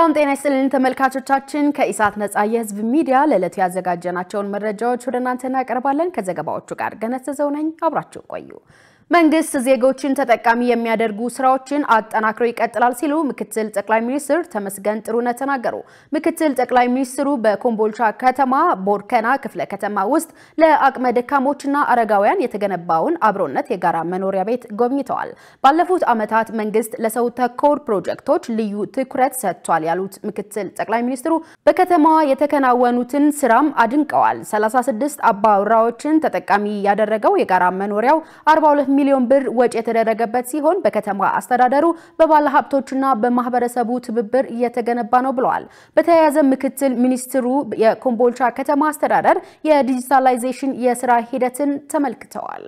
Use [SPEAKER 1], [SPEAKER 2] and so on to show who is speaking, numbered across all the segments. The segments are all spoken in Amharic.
[SPEAKER 1] ሰላም ጤና ይስጥልን ተመልካቾቻችን ከኢሳት ነጻ የህዝብ ሚዲያ ለዕለቱ ያዘጋጀናቸውን መረጃዎች ወደ እናንተ እናቀርባለን ከዘገባዎቹ ጋር ገነዘዘው ነኝ አብራችሁ ቆዩ መንግስት ዜጎችን ተጠቃሚ የሚያደርጉ ስራዎችን አጠናክሮ ይቀጥላል ሲሉ ምክትል ጠቅላይ ሚኒስትር ተመስገን ጥሩነህ ተናገሩ ምክትል ጠቅላይ ሚኒስትሩ በኮምቦልቻ ከተማ ቦርከና ክፍለ ከተማ ውስጥ ለአቅመ ደካሞችና አረጋውያን የተገነባውን አብሮነት የጋራ መኖሪያ ቤት ጎብኝተዋል ባለፉት ዓመታት መንግስት ለሰው ተኮር ፕሮጀክቶች ልዩ ትኩረት ሰጥቷል ያሉት ምክትል ጠቅላይ ሚኒስትሩ በከተማዋ የተከናወኑትን ስራም አድንቀዋል 36 አባወራዎችን ተጠቃሚ ያደረገው የጋራ መኖሪያው 42 ሚሊዮን ብር ወጪ የተደረገበት ሲሆን በከተማ አስተዳደሩ በባለ ሀብቶችና በማህበረሰቡ ትብብር እየተገነባ ነው ብለዋል በተያያዘ ምክትል ሚኒስትሩ የኮምቦልቻ ከተማ አስተዳደር የዲጂታላይዜሽን የስራ ሂደትን ተመልክተዋል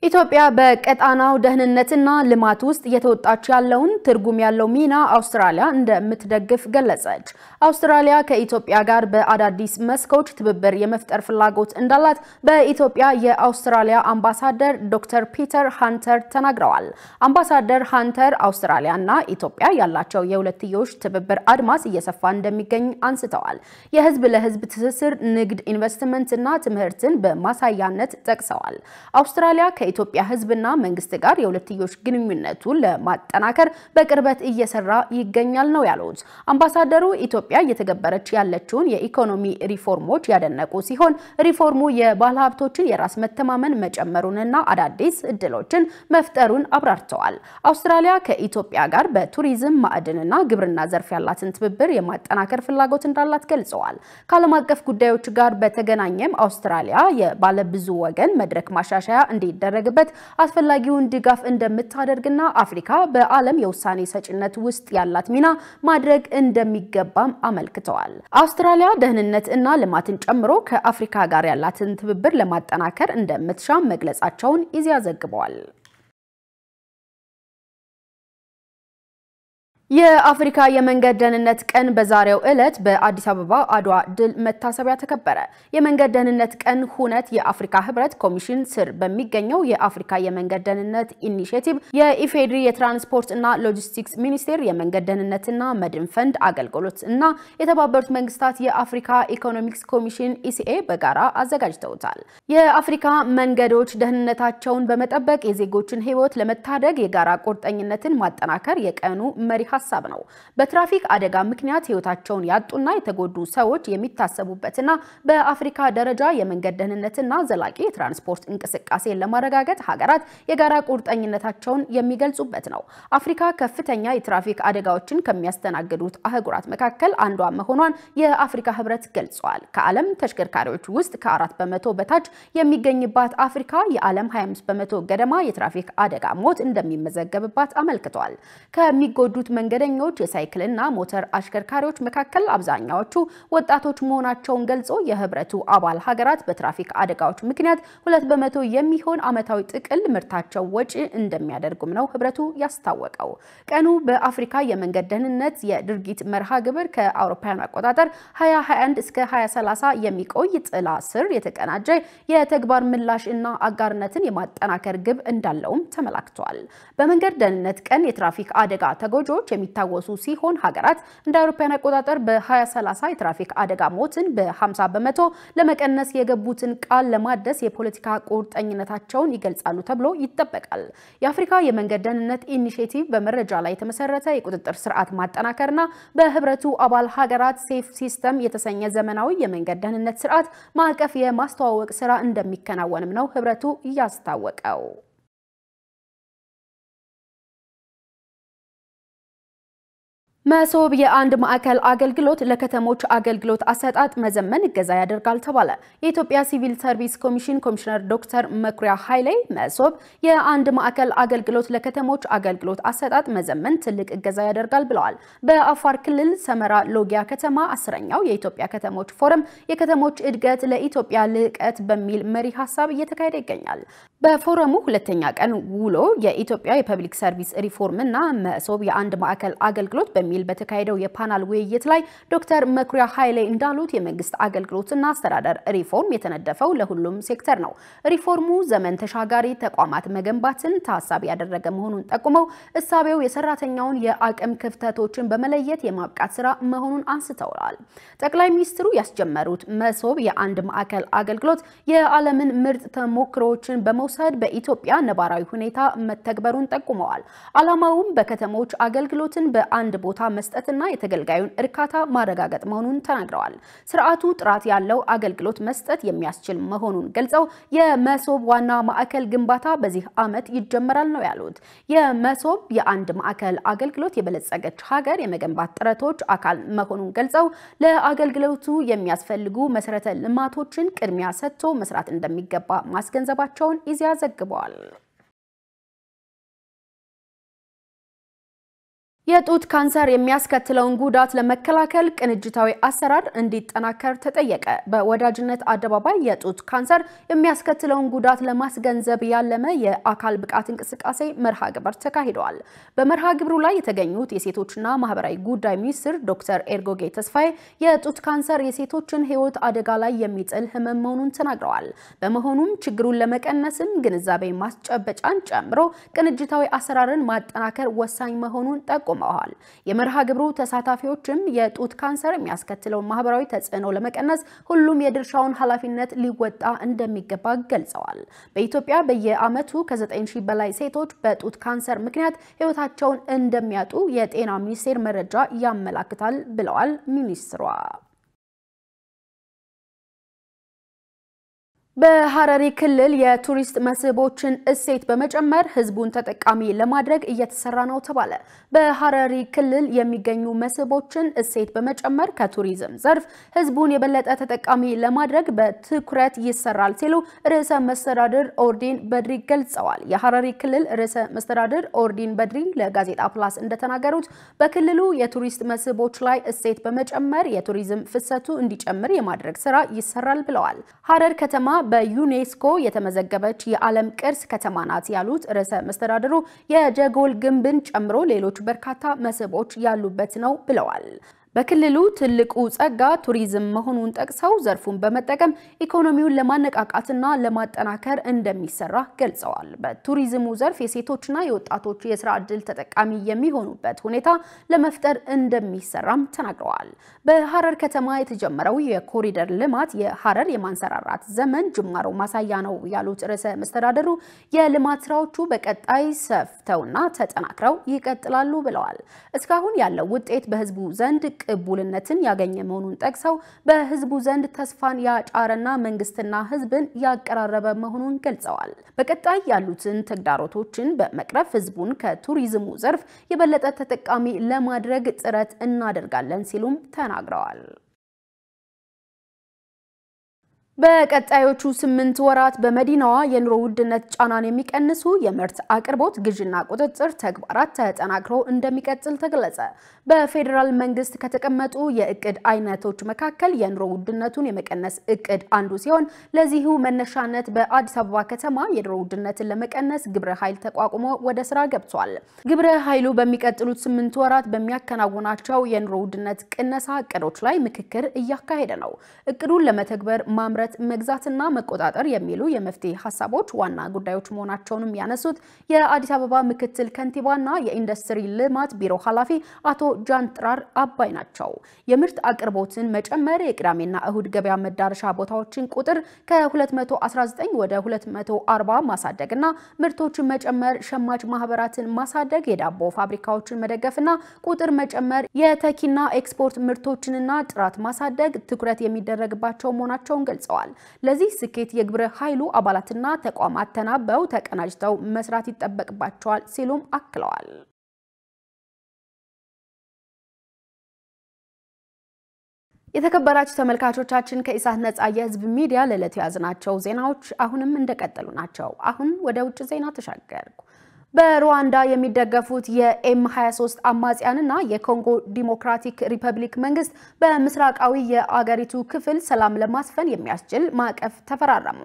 [SPEAKER 1] ኢትዮጵያ በቀጣናው ደህንነትና ልማት ውስጥ እየተወጣች ያለውን ትርጉም ያለው ሚና አውስትራሊያ እንደምትደግፍ ገለጸች አውስትራሊያ ከኢትዮጵያ ጋር በአዳዲስ መስኮች ትብብር የመፍጠር ፍላጎት እንዳላት በኢትዮጵያ የአውስትራሊያ አምባሳደር ዶክተር ፒተር ሃንተር ተናግረዋል አምባሳደር ሃንተር አውስትራሊያና ኢትዮጵያ ያላቸው የሁለትዮሽ ትብብር አድማስ እየሰፋ እንደሚገኝ አንስተዋል የህዝብ ለህዝብ ትስስር ንግድ ኢንቨስትመንትና ትምህርትን በማሳያነት ጠቅሰዋል አውስትራሊያ ኢትዮጵያ ህዝብና መንግስት ጋር የሁለትዮሽ ግንኙነቱን ለማጠናከር በቅርበት እየሰራ ይገኛል ነው ያሉት አምባሳደሩ ኢትዮጵያ እየተገበረች ያለችውን የኢኮኖሚ ሪፎርሞች ያደነቁ ሲሆን ሪፎርሙ የባለሀብቶችን የራስ መተማመን መጨመሩንና አዳዲስ እድሎችን መፍጠሩን አብራርተዋል አውስትራሊያ ከኢትዮጵያ ጋር በቱሪዝም ማዕድንና ግብርና ዘርፍ ያላትን ትብብር የማጠናከር ፍላጎት እንዳላት ገልጸዋል ከዓለም አቀፍ ጉዳዮች ጋር በተገናኘም አውስትራሊያ የባለብዙ ወገን መድረክ ማሻሻያ እንዲደረግ አስፈላጊውን ድጋፍ እንደምታደርግና አፍሪካ በዓለም የውሳኔ ሰጪነት ውስጥ ያላት ሚና ማድረግ እንደሚገባም አመልክተዋል አውስትራሊያ ደህንነት እና ልማትን ጨምሮ ከአፍሪካ ጋር ያላትን ትብብር ለማጠናከር እንደምትሻም መግለጻቸውን ኢዜአ ዘግቧል የአፍሪካ የመንገድ ደህንነት ቀን በዛሬው ዕለት በአዲስ አበባ አድዋ ድል መታሰቢያ ተከበረ የመንገድ ደህንነት ቀን ሁነት የአፍሪካ ህብረት ኮሚሽን ስር በሚገኘው የአፍሪካ የመንገድ ደህንነት ኢኒሺዬቲቭ የኢፌድሪ የትራንስፖርት እና ሎጂስቲክስ ሚኒስቴር የመንገድ ደህንነትና መድን ፈንድ አገልግሎት እና የተባበሩት መንግስታት የአፍሪካ ኢኮኖሚክስ ኮሚሽን ኢሲኤ በጋራ አዘጋጅተውታል የአፍሪካ መንገዶች ደህንነታቸውን በመጠበቅ የዜጎችን ህይወት ለመታደግ የጋራ ቁርጠኝነትን ማጠናከር የቀኑ መሪ ሐሳብ ነው በትራፊክ አደጋ ምክንያት ህይወታቸውን ያጡና የተጎዱ ሰዎች የሚታሰቡበትና በአፍሪካ ደረጃ የመንገድ ደህንነትና ዘላቂ የትራንስፖርት እንቅስቃሴ ለማረጋገጥ ሀገራት የጋራ ቁርጠኝነታቸውን የሚገልጹበት ነው አፍሪካ ከፍተኛ የትራፊክ አደጋዎችን ከሚያስተናግዱት አህጉራት መካከል አንዷ መሆኗን የአፍሪካ ህብረት ገልጿል ከዓለም ተሽከርካሪዎች ውስጥ ከ4% በታች የሚገኝባት አፍሪካ የዓለም 25% ገደማ የትራፊክ አደጋ ሞት እንደሚመዘገብባት አመልክቷል ከሚጎዱት መንገደኞች የሳይክልና ሞተር አሽከርካሪዎች መካከል አብዛኛዎቹ ወጣቶች መሆናቸውን ገልጾ የህብረቱ አባል ሀገራት በትራፊክ አደጋዎች ምክንያት 2% የሚሆን አመታዊ ጥቅል ምርታቸው ወጪ እንደሚያደርጉም ነው ህብረቱ ያስታወቀው ቀኑ በአፍሪካ የመንገድ ደህንነት የድርጊት መርሃ ግብር ከአውሮፓውያን አቆጣጠር 2021 እስከ 2030 የሚቆይ ጥላ ስር የተቀናጀ የተግባር ምላሽ እና አጋርነትን የማጠናከር ግብ እንዳለውም ተመላክቷል በመንገድ ደህንነት ቀን የትራፊክ አደጋ ተጎጆች የሚታወሱ ሲሆን ሀገራት እንደ አውሮፓውያን አቆጣጠር በ2030 የትራፊክ አደጋ ሞትን በ50% ለመቀነስ የገቡትን ቃል ለማደስ የፖለቲካ ቁርጠኝነታቸውን ይገልጻሉ ተብሎ ይጠበቃል የአፍሪካ የመንገድ ደህንነት ኢኒሺዬቲቭ በመረጃ ላይ የተመሰረተ የቁጥጥር ስርዓት ማጠናከርና በህብረቱ አባል ሀገራት ሴፍ ሲስተም የተሰኘ ዘመናዊ የመንገድ ደህንነት ስርዓት ማዕቀፍ የማስተዋወቅ ስራ እንደሚከናወንም ነው ህብረቱ ያስታወቀው መሶብ የአንድ ማዕከል አገልግሎት ለከተሞች አገልግሎት አሰጣጥ መዘመን እገዛ ያደርጋል ተባለ የኢትዮጵያ ሲቪል ሰርቪስ ኮሚሽን ኮሚሽነር ዶክተር መኩሪያ ኃይሌ መሶብ የአንድ ማዕከል አገልግሎት ለከተሞች አገልግሎት አሰጣጥ መዘመን ትልቅ እገዛ ያደርጋል ብለዋል በአፋር ክልል ሰመራ ሎጊያ ከተማ 10ኛው የኢትዮጵያ ከተሞች ፎረም የከተሞች እድገት ለኢትዮጵያ ልዕቀት በሚል መሪ ሐሳብ እየተካሄደ ይገኛል በፎረሙ ሁለተኛ ቀን ውሎ የኢትዮጵያ የፐብሊክ ሰርቪስ ሪፎርምና መሶብ የአንድ ማዕከል አገልግሎት በሚል በተካሄደው የፓናል ውይይት ላይ ዶክተር መኩሪያ ኃይሌ እንዳሉት የመንግስት አገልግሎትና አስተዳደር ሪፎርም የተነደፈው ለሁሉም ሴክተር ነው። ሪፎርሙ ዘመን ተሻጋሪ ተቋማት መገንባትን ታሳቢ ያደረገ መሆኑን ጠቁመው እሳቤው የሰራተኛውን የአቅም ክፍተቶችን በመለየት የማብቃት ስራ መሆኑን አንስተዋል። ጠቅላይ ሚኒስትሩ ያስጀመሩት መሶብ የአንድ ማዕከል አገልግሎት የዓለምን ምርጥ ተሞክሮዎችን በመውሰድ በኢትዮጵያ ነባራዊ ሁኔታ መተግበሩን ጠቁመዋል። ዓላማውም በከተሞች አገልግሎትን በአንድ ቦታ መስጠትና የተገልጋዩን እርካታ ማረጋገጥ መሆኑን ተናግረዋል። ስርዓቱ ጥራት ያለው አገልግሎት መስጠት የሚያስችል መሆኑን ገልጸው የመሶብ ዋና ማዕከል ግንባታ በዚህ ዓመት ይጀመራል ነው ያሉት። የመሶብ የአንድ ማዕከል አገልግሎት የበለጸገች ሀገር የመገንባት ጥረቶች አካል መሆኑን ገልጸው ለአገልግሎቱ የሚያስፈልጉ መሰረተ ልማቶችን ቅድሚያ ሰጥቶ መስራት እንደሚገባ ማስገንዘባቸውን ዘግቧል። የጡት ካንሰር የሚያስከትለውን ጉዳት ለመከላከል ቅንጅታዊ አሰራር እንዲጠናከር ተጠየቀ። በወዳጅነት አደባባይ የጡት ካንሰር የሚያስከትለውን ጉዳት ለማስገንዘብ ያለመ የአካል ብቃት እንቅስቃሴ መርሃ ግብር ተካሂዷል። በመርሃ ግብሩ ላይ የተገኙት የሴቶችና ማህበራዊ ጉዳይ ሚኒስትር ዶክተር ኤርጎጌ ተስፋዬ የጡት ካንሰር የሴቶችን ሕይወት አደጋ ላይ የሚጥል ህመም መሆኑን ተናግረዋል። በመሆኑም ችግሩን ለመቀነስም ግንዛቤ ማስጨበጫን ጨምሮ ቅንጅታዊ አሰራርን ማጠናከር ወሳኝ መሆኑን ጠቁመዋል። የመርሃ ግብሩ ተሳታፊዎችም የጡት ካንሰር የሚያስከትለው ማህበራዊ ተጽዕኖ ለመቀነስ ሁሉም የድርሻውን ኃላፊነት ሊወጣ እንደሚገባ ገልጸዋል። በኢትዮጵያ በየዓመቱ ከ9000 በላይ ሴቶች በጡት ካንሰር ምክንያት ህይወታቸውን እንደሚያጡ የጤና ሚኒስቴር መረጃ ያመለክታል ብለዋል ሚኒስትሯ። በሐረሪ ክልል የቱሪስት መስህቦችን እሴት በመጨመር ህዝቡን ተጠቃሚ ለማድረግ እየተሰራ ነው ተባለ። በሐረሪ ክልል የሚገኙ መስህቦችን እሴት በመጨመር ከቱሪዝም ዘርፍ ህዝቡን የበለጠ ተጠቃሚ ለማድረግ በትኩረት ይሰራል ሲሉ ርዕሰ መስተዳድር ኦርዲን በድሪ ገልጸዋል። የሐረሪ ክልል ርዕሰ መስተዳድር ኦርዲን በድሪ ለጋዜጣ ፕላስ እንደተናገሩት በክልሉ የቱሪስት መስህቦች ላይ እሴት በመጨመር የቱሪዝም ፍሰቱ እንዲጨምር የማድረግ ስራ ይሰራል ብለዋል። ሐረር ከተማ በዩኔስኮ የተመዘገበች የዓለም ቅርስ ከተማ ናት ያሉት ርዕሰ መስተዳድሩ የጀጎል ግንብን ጨምሮ ሌሎች በርካታ መስህቦች ያሉበት ነው ብለዋል። በክልሉ ትልቁ ጸጋ ቱሪዝም መሆኑን ጠቅሰው ዘርፉን በመጠቀም ኢኮኖሚውን ለማነቃቃትና ለማጠናከር እንደሚሰራ ገልጸዋል። በቱሪዝሙ ዘርፍ የሴቶችና የወጣቶች የሥራ ዕድል ተጠቃሚ የሚሆኑበት ሁኔታ ለመፍጠር እንደሚሰራም ተናግረዋል። በሐረር ከተማ የተጀመረው የኮሪደር ልማት የሐረር የማንሰራራት ዘመን ጅማሮ ማሳያ ነው ያሉት ርዕሰ መስተዳድሩ የልማት ስራዎቹ በቀጣይ ሰፍተውና ተጠናክረው ይቀጥላሉ ብለዋል። እስካሁን ያለው ውጤት በህዝቡ ዘንድ ቅቡልነትን ያገኘ መሆኑን ጠቅሰው በህዝቡ ዘንድ ተስፋን ያጫረና መንግስትና ህዝብን ያቀራረበ መሆኑን ገልጸዋል። በቀጣይ ያሉትን ተግዳሮቶችን በመቅረፍ ህዝቡን ከቱሪዝሙ ዘርፍ የበለጠ ተጠቃሚ ለማድረግ ጥረት እናደርጋለን ሲሉም ተናግረዋል። በቀጣዮቹ 8 ወራት በመዲናዋ የኑሮ ውድነት ጫናን የሚቀንሱ የምርት አቅርቦት ግዥና ቁጥጥር ተግባራት ተጠናክሮ እንደሚቀጥል ተገለጸ። በፌደራል መንግስት ከተቀመጡ የእቅድ አይነቶች መካከል የኑሮ ውድነቱን የመቀነስ እቅድ አንዱ ሲሆን ለዚሁ መነሻነት በአዲስ አበባ ከተማ የኑሮ ውድነትን ለመቀነስ ግብረ ኃይል ተቋቁሞ ወደ ስራ ገብቷል። ግብረ ኃይሉ በሚቀጥሉት 8 ወራት በሚያከናውናቸው የኑሮ ውድነት ቅነሳ እቅዶች ላይ ምክክር እያካሄደ ነው። እቅዱን ለመተግበር ማምረት መግዛትና መቆጣጠር የሚሉ የመፍትሄ ሐሳቦች ዋና ጉዳዮች መሆናቸውንም ያነሱት የአዲስ አበባ ምክትል ከንቲባና የኢንዱስትሪ ልማት ቢሮ ኃላፊ አቶ ጃንጥራር አባይ ናቸው። የምርት አቅርቦትን መጨመር፣ የቅዳሜና እሁድ ገበያ መዳረሻ ቦታዎችን ቁጥር ከ219 ወደ 240 ማሳደግና ምርቶችን መጨመር፣ ሸማች ማህበራትን ማሳደግ፣ የዳቦ ፋብሪካዎችን መደገፍና ቁጥር መጨመር፣ የተኪና ኤክስፖርት ምርቶችንና ጥራት ማሳደግ ትኩረት የሚደረግባቸው መሆናቸውን ገልጸዋል። ለዚህ ስኬት የግብረ ኃይሉ አባላትና ተቋማት ተናበው ተቀናጅተው መስራት ይጠበቅባቸዋል ሲሉም አክለዋል። የተከበራችሁ ተመልካቾቻችን ከኢሳት ነጻ የህዝብ ሚዲያ ለዕለቱ ያዝናቸው ዜናዎች አሁንም እንደቀጠሉ ናቸው። አሁን ወደ ውጭ ዜና ተሻገርኩ። በሩዋንዳ የሚደገፉት የኤም23 አማጽያንና የኮንጎ ዲሞክራቲክ ሪፐብሊክ መንግስት በምስራቃዊ የአገሪቱ ክፍል ሰላም ለማስፈን የሚያስችል ማዕቀፍ ተፈራረሙ።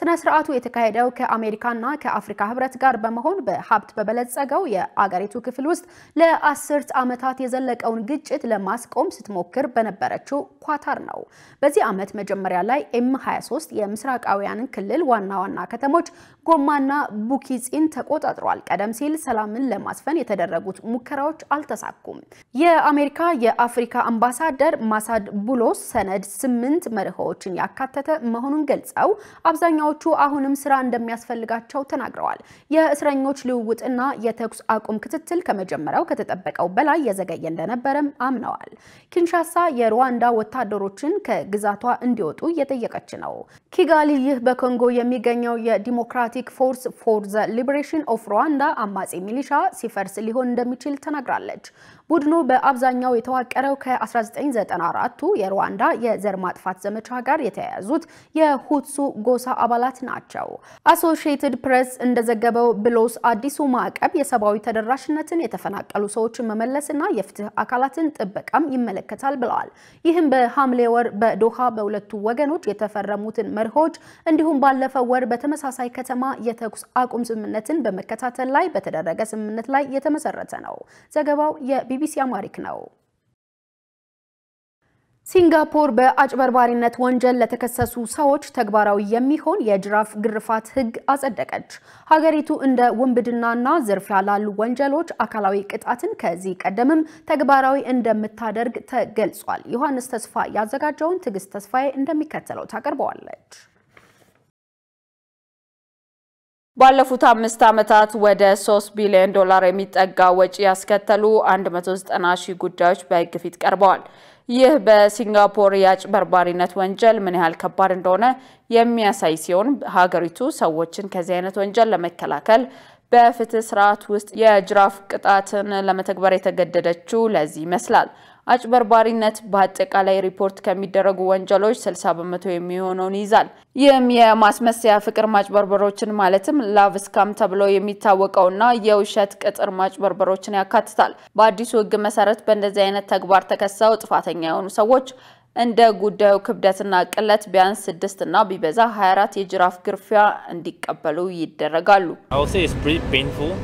[SPEAKER 1] ስነ ስርዓቱ የተካሄደው ከአሜሪካና ከአፍሪካ ህብረት ጋር በመሆን በሀብት በበለጸገው የአገሪቱ ክፍል ውስጥ ለ10 ዓመታት የዘለቀውን ግጭት ለማስቆም ስትሞክር በነበረችው ኳታር ነው። በዚህ ዓመት መጀመሪያ ላይ ኤም23 የምስራቃዊያን ክልል ዋና ከተሞች ጎማና ቡኪጺን ተቆጣጥሯል። ቀደም ሲል ሰላምን ለማስፈን የተደረጉት ሙከራዎች አልተሳኩም። የአሜሪካ የአፍሪካ አምባሳደር ማሳድ ቡሎስ ሰነድ 8 መርሆችን ያካተተ መሆኑን ገልጸው አብዛኛዎቹ አሁንም ስራ እንደሚያስፈልጋቸው ተናግረዋል። የእስረኞች ልውውጥና የተኩስ አቁም ክትትል ከመጀመሪያው ከተጠበቀው በላይ የዘገየ እንደነበረም አምነዋል። ኪንሻሳ የሩዋንዳ ወታደሮችን ከግዛቷ እንዲወጡ እየጠየቀች ነው። ኪጋሊ ይህ በኮንጎ የሚገኘው የዲሞክራቲክ ፎርስ ፎር ዘ ሊበሬሽን ኦፍ ሩዋንዳ አማጺ ሚሊሻ ሲፈርስ ሊሆን እንደሚችል ተናግራለች። ቡድኑ በአብዛኛው የተዋቀረው ከ1994ቱ የሩዋንዳ የዘር ማጥፋት ዘመቻ ጋር የተያያዙት የሁትሱ ጎሳ አባላት ናቸው። አሶሺየትድ ፕሬስ እንደዘገበው ብሎስ አዲሱ ማዕቀብ የሰብአዊ ተደራሽነትን፣ የተፈናቀሉ ሰዎችን መመለስና የፍትህ አካላትን ጥበቃም ይመለከታል ብለዋል። ይህም በሐምሌ ወር በዶሃ በሁለቱ ወገኖች የተፈረሙትን መርሆች እንዲሁም ባለፈው ወር በተመሳሳይ ከተማ የተኩስ አቁም ስምምነትን በመከታተል ላይ በተደረገ ስምምነት ላይ የተመሰረተ ነው። ዘገባው የቢቢሲ አማሪክ ነው። ሲንጋፖር በአጭበርባሪነት ወንጀል ለተከሰሱ ሰዎች ተግባራዊ የሚሆን የጅራፍ ግርፋት ህግ አጸደቀች። ሀገሪቱ እንደ ወንብድናና ዝርፊያ ላሉ ወንጀሎች አካላዊ ቅጣትን ከዚህ ቀደምም ተግባራዊ እንደምታደርግ ተገልጿል። ዮሐንስ ተስፋ ያዘጋጀውን ትግስት ተስፋዬ እንደሚከተለው ታቀርበዋለች።
[SPEAKER 2] ባለፉት 5 ዓመታት ወደ 3 ቢሊዮን ዶላር የሚጠጋ ወጪ ያስከተሉ 190 ሺህ ጉዳዮች በህግ ፊት ቀርበዋል። ይህ በሲንጋፖር የአጭበርባሪነት ወንጀል ምን ያህል ከባድ እንደሆነ የሚያሳይ ሲሆን ሀገሪቱ ሰዎችን ከዚህ አይነት ወንጀል ለመከላከል በፍትህ ስርዓት ውስጥ የጅራፍ ቅጣትን ለመተግበር የተገደደችው ለዚህ ይመስላል። አጭበርባሪነት በአጠቃላይ ሪፖርት ከሚደረጉ ወንጀሎች 60% የሚሆነውን ይዛል። ይህም የማስመሰያ ፍቅር ማጭበርበሮችን ማለትም ላቭ ስካም ተብሎ የሚታወቀውና የውሸት ቅጥር ማጭበርበሮችን ያካትታል። በአዲሱ ህግ መሰረት በእንደዚህ አይነት ተግባር ተከሰው ጥፋተኛ የሆኑ ሰዎች እንደ ጉዳዩ ክብደትና ቅለት ቢያንስ 6 እና ቢበዛ 24 የጅራፍ ግርፊያ እንዲቀበሉ ይደረጋሉ።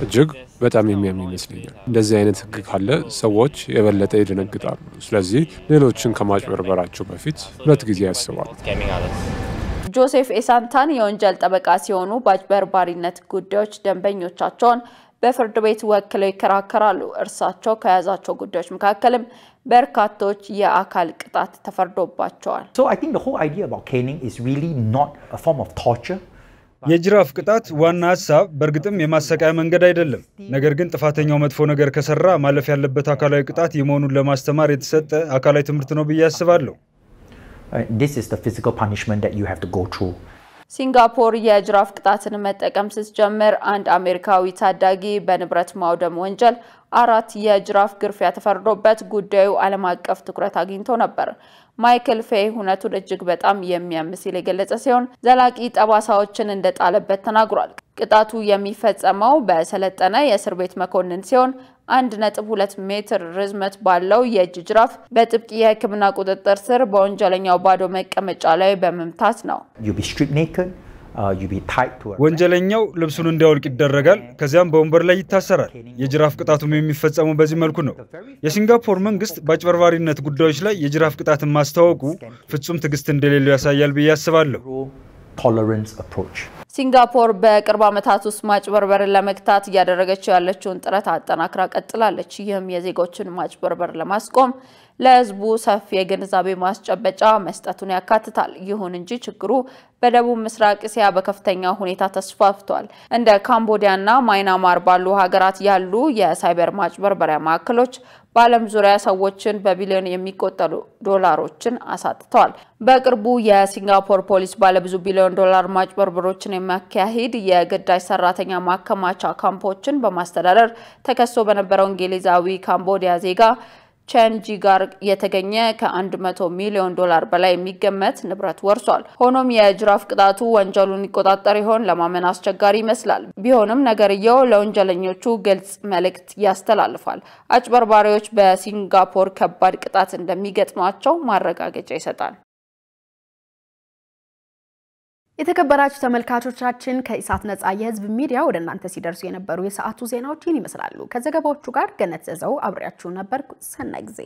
[SPEAKER 3] እጅግ በጣም የሚያም ይመስለኛል። እንደዚህ አይነት ህግ ካለ ሰዎች የበለጠ ይደነግጣሉ። ስለዚህ ሌሎችን ከማጭበርበራቸው በፊት 2 ጊዜ ያስባሉ።
[SPEAKER 2] ጆሴፍ ኤሳንታን የወንጀል ጠበቃ ሲሆኑ በአጭበርባሪነት ጉዳዮች ደንበኞቻቸውን በፍርድ ቤት ወክለው ይከራከራሉ። እርሳቸው ከያዛቸው ጉዳዮች መካከልም በርካቶች የአካል ቅጣት ተፈርዶባቸዋል።
[SPEAKER 4] So I think the whole idea about caning is really not a form of torture.
[SPEAKER 5] የጅራፍ ቅጣት ዋና ሐሳብ በእርግጥም የማሰቃያ መንገድ አይደለም። ነገር ግን ጥፋተኛው መጥፎ ነገር ከሰራ ማለፍ ያለበት አካላዊ ቅጣት የመሆኑን ለማስተማር የተሰጠ አካላዊ ትምህርት ነው ብዬ አስባለሁ።
[SPEAKER 4] This is the physical punishment that you have to go through.
[SPEAKER 2] ሲንጋፖር የጅራፍ ቅጣትን መጠቀም ስትጀምር አንድ አሜሪካዊ ታዳጊ በንብረት ማውደም ወንጀል 4 የጅራፍ ግርፊያ ተፈርዶበት ጉዳዩ ዓለም አቀፍ ትኩረት አግኝቶ ነበር። ማይክል ፌይ ሁነቱን እጅግ በጣም የሚያምሲል የገለጸ ሲሆን ዘላቂ ጠባሳዎችን እንደጣለበት ተናግሯል። ቅጣቱ የሚፈጸመው በሰለጠነ የእስር ቤት መኮንን ሲሆን 1.2 ሜትር ርዝመት ባለው የእጅ ጅራፍ በጥብቅ የሕክምና ቁጥጥር ስር በወንጀለኛው ባዶ መቀመጫ ላይ በመምታት ነው።
[SPEAKER 5] ወንጀለኛው ልብሱን እንዲያወልቅ ይደረጋል፣ ከዚያም በወንበር ላይ ይታሰራል። የጅራፍ ቅጣቱም የሚፈጸመው በዚህ መልኩ ነው። የሲንጋፖር መንግስት በአጭበርባሪነት ጉዳዮች ላይ የጅራፍ ቅጣትን ማስተዋወቁ ፍጹም ትዕግስት እንደሌለው ያሳያል ብዬ አስባለሁ።
[SPEAKER 2] ሲንጋፖር በቅርብ ዓመታት ውስጥ ማጭበርበርን ለመግታት እያደረገችው ያለችውን ጥረት አጠናክራ ቀጥላለች። ይህም የዜጎችን ማጭበርበር ለማስቆም ለህዝቡ ሰፊ የግንዛቤ ማስጨበጫ መስጠቱን ያካትታል። ይሁን እንጂ ችግሩ በደቡብ ምስራቅ እስያ በከፍተኛ ሁኔታ ተስፋፍቷል። እንደ ካምቦዲያና ማይናማር ባሉ ሀገራት ያሉ የሳይበር ማጭበርበሪያ ማዕከሎች በዓለም ዙሪያ ሰዎችን በቢሊዮን የሚቆጠሩ ዶላሮችን አሳጥተዋል። በቅርቡ የሲንጋፖር ፖሊስ ባለብዙ ቢሊዮን ዶላር ማጭበርበሮችን የሚያካሂድ የግዳጅ ሰራተኛ ማከማቻ ካምፖችን በማስተዳደር ተከሶ በነበረው እንግሊዛዊ ካምቦዲያ ዜጋ ቼንጂ ጋር የተገኘ ከ100 ሚሊዮን ዶላር በላይ የሚገመት ንብረት ወርሷል። ሆኖም የጅራፍ ቅጣቱ ወንጀሉን ይቆጣጠር ይሆን ለማመን አስቸጋሪ ይመስላል። ቢሆንም ነገርየው ለወንጀለኞቹ ግልጽ መልእክት ያስተላልፋል። አጭበርባሪዎች በሲንጋፖር ከባድ ቅጣት እንደሚገጥማቸው ማረጋገጫ ይሰጣል።
[SPEAKER 1] የተከበራችሁ ተመልካቾቻችን ከኢሳት ነጻ የህዝብ ሚዲያ ወደ እናንተ ሲደርሱ የነበሩ የሰዓቱ ዜናዎችን ይመስላሉ። ከዘገባዎቹ ጋር ገነት ዘዘው አብሬያችሁ ነበርኩ። ሰናይ ጊዜ